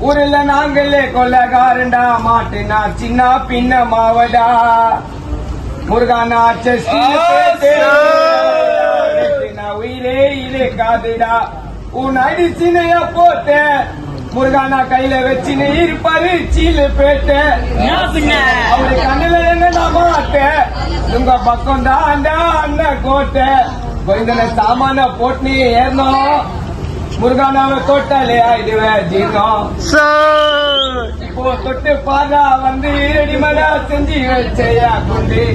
ஊரில் நாங்களே கொள்ளகாரண்டா மாட்டுனா சின்ன பின்ன மாவடா முருகானா உயிரே இரு காதுடா உன் அடிச்சினைய போட்ட முருகானா கையில வச்சுன்னு இருப்பாரு சீல பேட்ட அவரு கண்ணுல என்ன மாட்டேன் உங்க பக்கம் தான் அண்ணன் கோட்டை கோயிந்தன சாமான போட்டு ஏறணும் முருகானாவை தொட்டாலே ஆயிடுவேன் ஜீர்ணம் இப்போ தொட்டு பாதா வந்து ரெடிமேடா செஞ்சு வச்சையா கொண்டு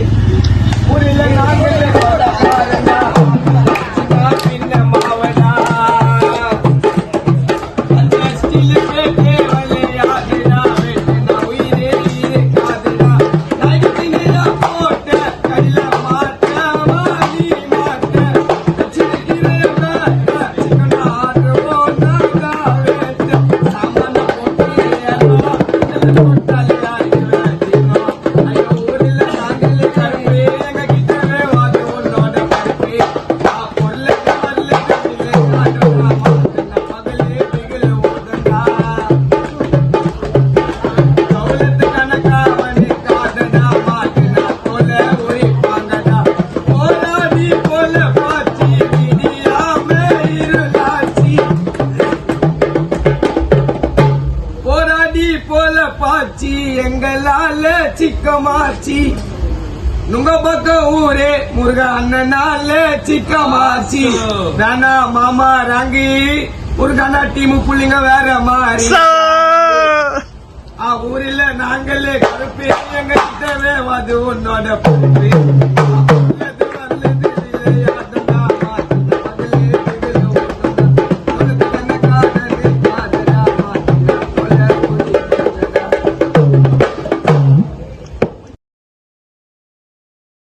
ஊரில் நாங்களே பின்ன மாவடா பாச்சி எங்களால சிக்கமாச்சி நுங்க பக்கம் ஊரே முருகா அண்ணனால சிக்கமாச்சி தானா மாமா ராங்கி முருகானா டீமு புள்ளிங்க வேற மாதிரி ஊரில் நாங்களே கருப்பே எங்க கிட்டவே அது உன்னோட பொறுப்பு